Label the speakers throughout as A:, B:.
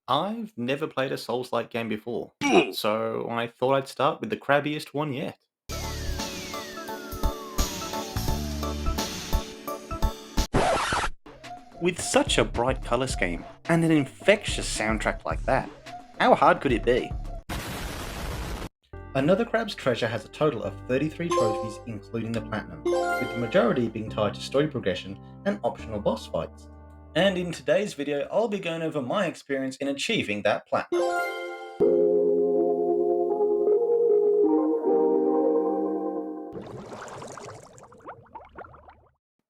A: I've never played a Souls-like game before, so I thought I'd start with the crabbiest one yet. With such a bright colour scheme and an infectious soundtrack like that, how hard could it be? Another Crab's Treasure has a total of 33 trophies including the Platinum, with the majority being tied to story progression and optional boss fights. And in today's video, I'll be going over my experience in achieving that Platinum.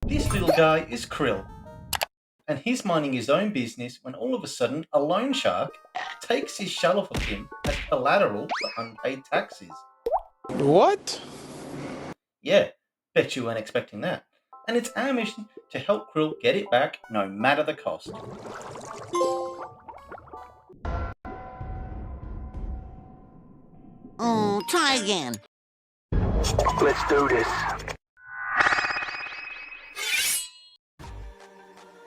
A: This little guy is Krill, and he's minding his own business when all of a sudden a loan shark takes his shell off of him as collateral for unpaid taxes.
B: What?
A: Yeah, bet you weren't expecting that. And it's our mission to help Krill get it back no matter the cost.
C: Oh, try again.
D: Let's do this.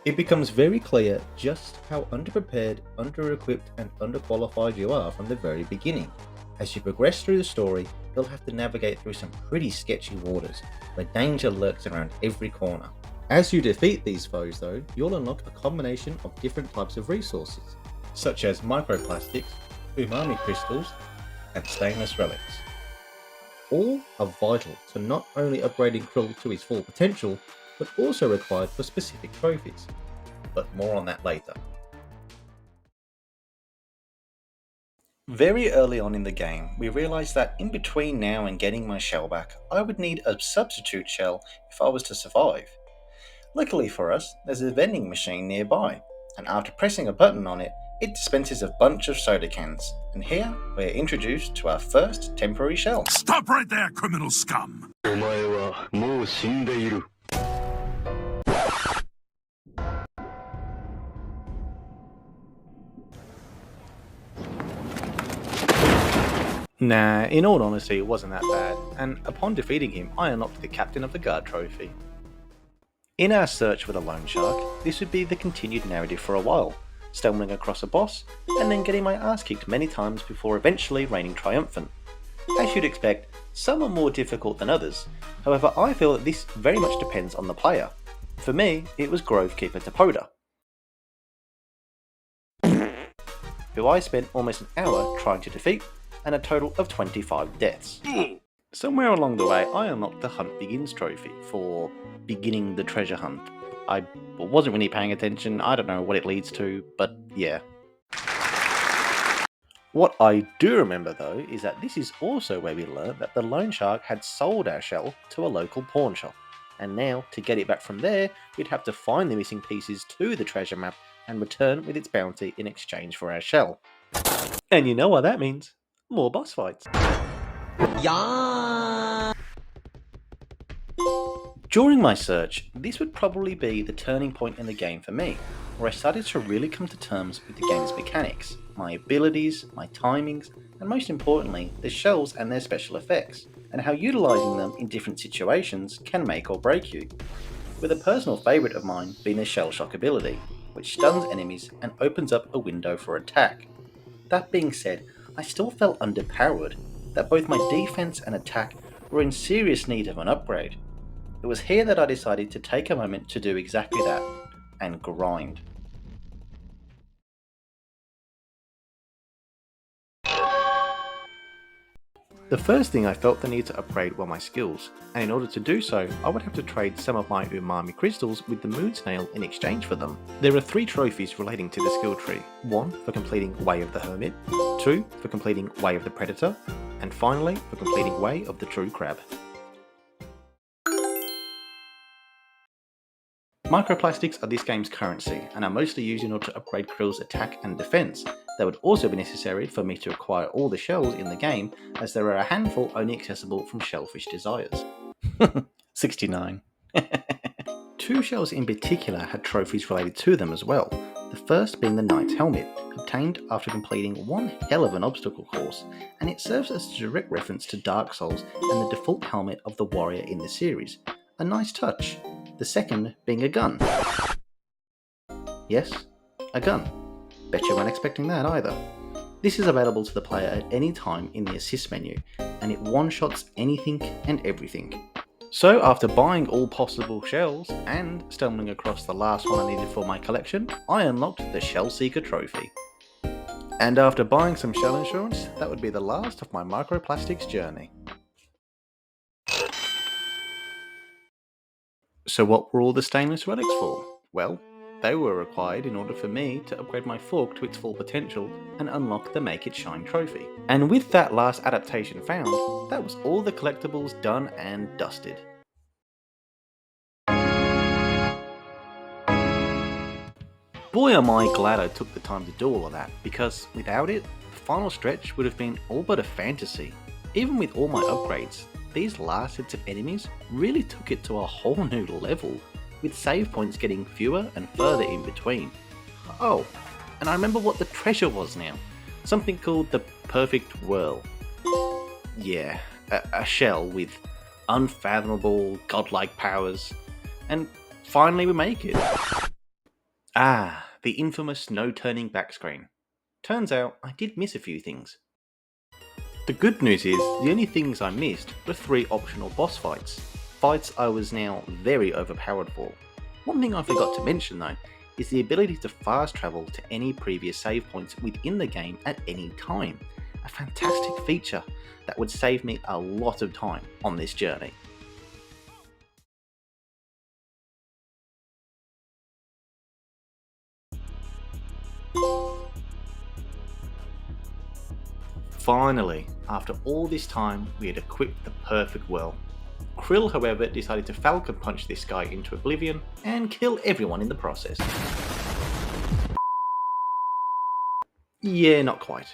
A: It becomes very clear just how underprepared, under-equipped and underqualified you are from the very beginning. As you progress through the story, you'll have to navigate through some pretty sketchy waters, where danger lurks around every corner. As you defeat these foes though, you'll unlock a combination of different types of resources, such as microplastics, umami crystals, and stainless relics. All are vital to not only upgrading Krill to his full potential, but also required for specific trophies. But more on that later. Very early on in the game, we realised that in between now and getting my shell back, I would need a substitute shell if I was to survive. Luckily for us, there's a vending machine nearby, and after pressing a button on it, it dispenses a bunch of soda cans, and here we're introduced to our first temporary shell.
E: Stop right there, criminal scum!
D: お前はもう死んでいる。
A: Nah, in all honesty it wasn't that bad, and upon defeating him I unlocked the Captain of the Guard trophy. In our search for the loan shark, this would be the continued narrative for a while, stumbling across a boss, and then getting my ass kicked many times before eventually reigning triumphant. As you'd expect, some are more difficult than others, however I feel that this very much depends on the player. For me, it was Grovekeeper Topoda, who I spent almost an hour trying to defeat, and a total of 25 deaths. Somewhere along the way, I unlocked the Hunt Begins trophy for beginning the treasure hunt. I wasn't really paying attention, I don't know what it leads to, but yeah. What I do remember though is that this is also where we learned that the loan shark had sold our shell to a local pawn shop, and now to get it back from there, we'd have to find the missing pieces to the treasure map and return with its bounty in exchange for our shell. And you know what that means. More boss fights.
C: Yeah.
A: During my search, this would probably be the turning point in the game for me, where I started to really come to terms with the game's mechanics, my abilities, my timings, and most importantly, the shells and their special effects, and how utilising them in different situations can make or break you. With a personal favourite of mine being the Shell Shock ability, which stuns enemies and opens up a window for attack. That being said, I still felt underpowered, that both my defense and attack were in serious need of an upgrade. It was here that I decided to take a moment to do exactly that, and grind. The first thing I felt the need to upgrade were my skills, and in order to do so, I would have to trade some of my umami crystals with the moon snail in exchange for them. There are 3 trophies relating to the skill tree, 1 for completing Way of the Hermit, 2 for completing Way of the Predator, and finally for completing Way of the True Crab. Microplastics are this game's currency, and are mostly used in order to upgrade Krill's attack and defense. They would also be necessary for me to acquire all the shells in the game, as there are a handful only accessible from Shellfish Desires. 69. 2 shells in particular had trophies related to them as well, the first being the Knight's Helmet, obtained after completing one hell of an obstacle course, and it serves as a direct reference to Dark Souls and the default helmet of the warrior in the series. A nice touch. The second being a gun. Yes, a gun. Bet you weren't expecting that either. This is available to the player at any time in the assist menu, and it one-shots anything and everything. So after buying all possible shells and stumbling across the last one I needed for my collection, I unlocked the Shell Seeker trophy. And after buying some shell insurance, that would be the last of my microplastics journey. So what were all the stainless relics for? Well, they were required in order for me to upgrade my fork to its full potential and unlock the Make It Shine trophy. And with that last adaptation found, that was all the collectibles done and dusted. Boy am I glad I took the time to do all of that, because without it, the final stretch would have been all but a fantasy. Even with all my upgrades, these last sets of enemies really took it to a whole new level, with save points getting fewer and further in between. Oh, and I remember what the treasure was now. Something called the Perfect Whirl. Yeah, a shell with unfathomable, godlike powers. And finally we make it. Ah, the infamous no turning back screen. Turns out I did miss a few things. The good news is, the only things I missed were 3 optional boss fights. Fights I was now very overpowered for. One thing I forgot to mention though, is the ability to fast travel to any previous save points within the game at any time. A fantastic feature that would save me a lot of time on this journey. Finally, after all this time, we had equipped the perfect whirl. Krill, however, decided to Falcon Punch this guy into oblivion and kill everyone in the process. Yeah, not quite.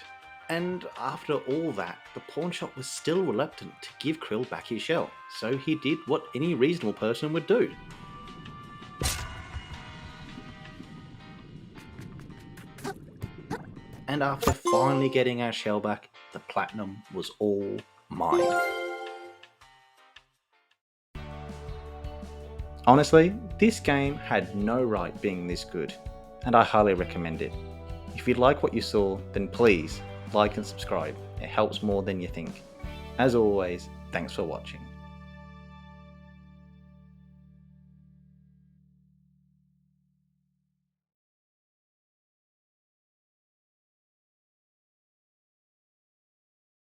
A: And after all that, the pawnshop was still reluctant to give Krill back his shell, so he did what any reasonable person would do. And after finally getting our shell back, the platinum was all mine. Honestly, this game had no right being this good, and I highly recommend it. If you like what you saw, then please like and subscribe. It helps more than you think. As always, thanks for watching.